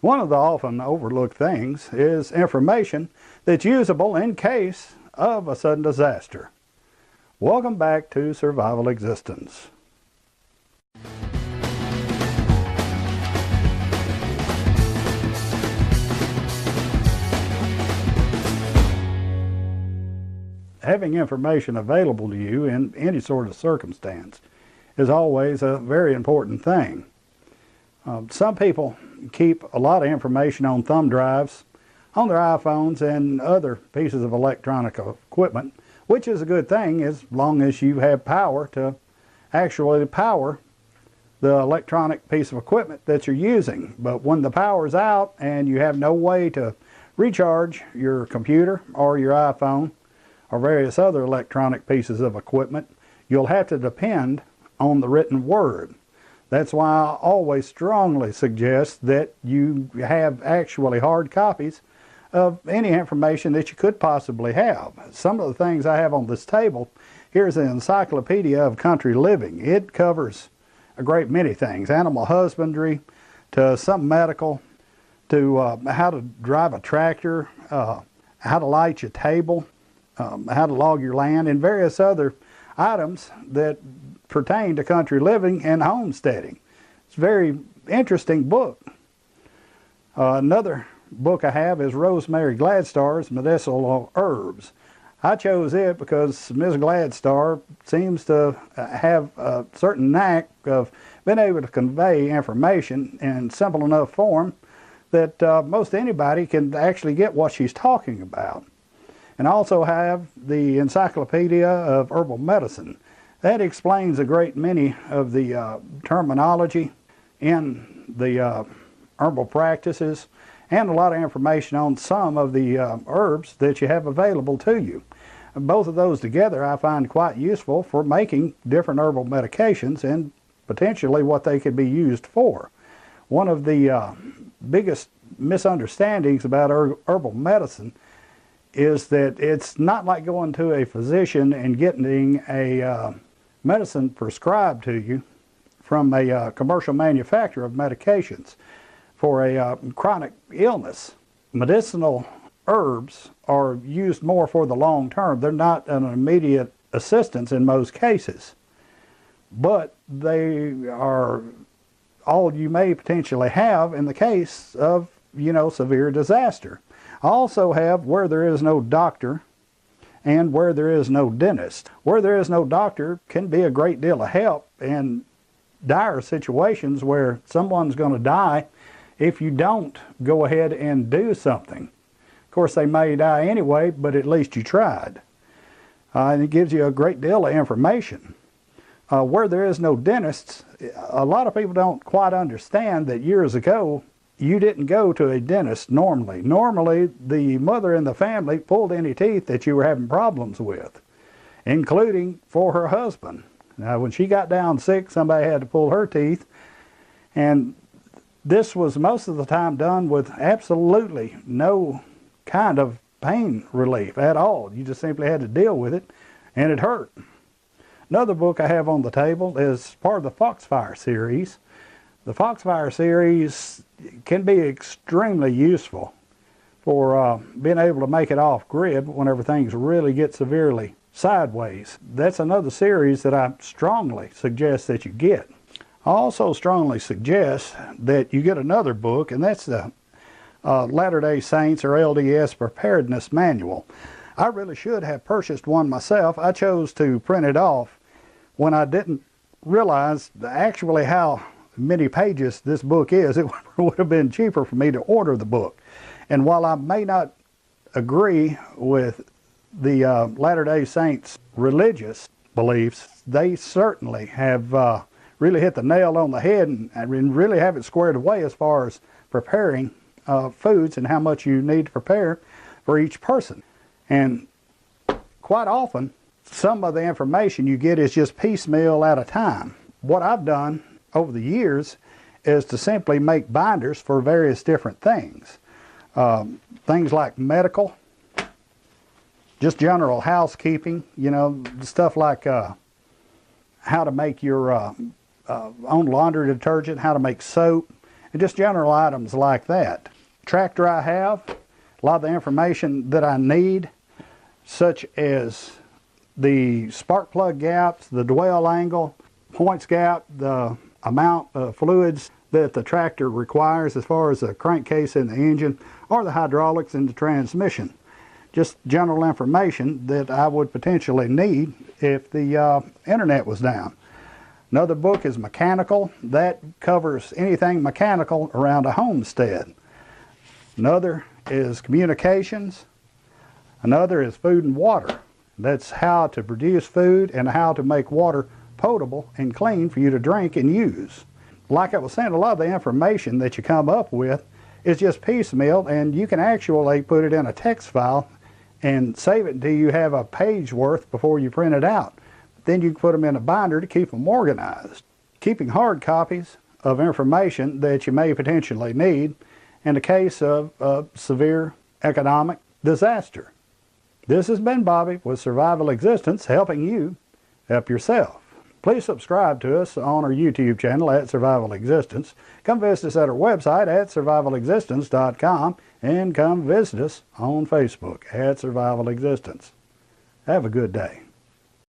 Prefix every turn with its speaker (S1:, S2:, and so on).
S1: One of the often overlooked things is information that's usable in case of a sudden disaster. Welcome back to Survival Existence. Having information available to you in any sort of circumstance is always a very important thing. Some people keep a lot of information on thumb drives, on their iPhones and other pieces of electronic equipment, which is a good thing as long as you have power to actually power the electronic piece of equipment that you're using. But when the power's out and you have no way to recharge your computer or your iPhone or various other electronic pieces of equipment, you'll have to depend on the written word. That's why I always strongly suggest that you have actually hard copies of any information that you could possibly have. Some of the things I have on this table, here's an encyclopedia of country living. It covers a great many things, animal husbandry to some medical, to how to drive a tractor, how to light your table, how to log your land, and various other items that pertain to country living and homesteading. It's a very interesting book. Another book I have is Rosemary Gladstar's Medicinal Herbs. I chose it because Ms. Gladstar seems to have a certain knack of being able to convey information in simple enough form that most anybody can actually get what she's talking about. And I also have the Encyclopedia of Herbal Medicine. That explains a great many of the terminology in the herbal practices and a lot of information on some of the herbs that you have available to you. And both of those together I find quite useful for making different herbal medications and potentially what they could be used for. One of the biggest misunderstandings about herbal medicine is that it's not like going to a physician and getting a medicine prescribed to you from a commercial manufacturer of medications for a chronic illness. Medicinal herbs are used more for the long term. They're not an immediate assistance in most cases, but they are all you may potentially have in the case of, severe disaster. I also have Where There Is No Doctor and Where There Is No Dentist. Where There Is No Doctor can be a great deal of help in dire situations where someone's going to die if you don't go ahead and do something. Of course, they may die anyway, but at least you tried. And it gives you a great deal of information. Where There Is No Dentist, a lot of people don't quite understand that years ago, you didn't go to a dentist normally. Normally, the mother in the family pulled any teeth that you were having problems with, including for her husband. Now, when she got down sick, somebody had to pull her teeth, and this was most of the time done with absolutely no kind of pain relief at all. You just simply had to deal with it, and it hurt. Another book I have on the table is part of the Foxfire series. The Foxfire series can be extremely useful for being able to make it off-grid whenever things really get severely sideways. That's another series that I strongly suggest that you get. I also strongly suggest that you get another book, and that's the Latter-day Saints or LDS Preparedness Manual. I really should have purchased one myself. I chose to print it off when I didn't realize actually how many pages this book is. It would have been cheaper for me to order the book. And while I may not agree with the Latter-day Saints religious beliefs, they certainly have really hit the nail on the head and really have it squared away as far as preparing foods and how much you need to prepare for each person. And quite often, some of the information you get is just piecemeal at a time. What I've done over the years is to simply make binders for various different things. Things like medical, just general housekeeping, stuff like how to make your own laundry detergent, how to make soap, and just general items like that. Tractor I have, a lot of the information that I need, such as the spark plug gaps, the dwell angle, points gap, the amount of fluids that the tractor requires as far as the crankcase in the engine or the hydraulics in the transmission. Just general information that I would potentially need if the internet was down. Another book is Mechanical. That covers anything mechanical around a homestead. Another is Communications. Another is Food and Water. That's how to produce food and how to make water potable and clean for you to drink and use. Like I was saying, a lot of the information that you come up with is just piecemeal, and you can actually put it in a text file and save it until you have a page worth before you print it out. Then you can put them in a binder to keep them organized. Keeping hard copies of information that you may potentially need in the case of a severe economic disaster. This has been Bobby with Survival Existence, helping you help yourself. Please subscribe to us on our YouTube channel at Survival Existence. Come visit us at our website at survivalexistence.com, and come visit us on Facebook at Survival Existence. Have a good day.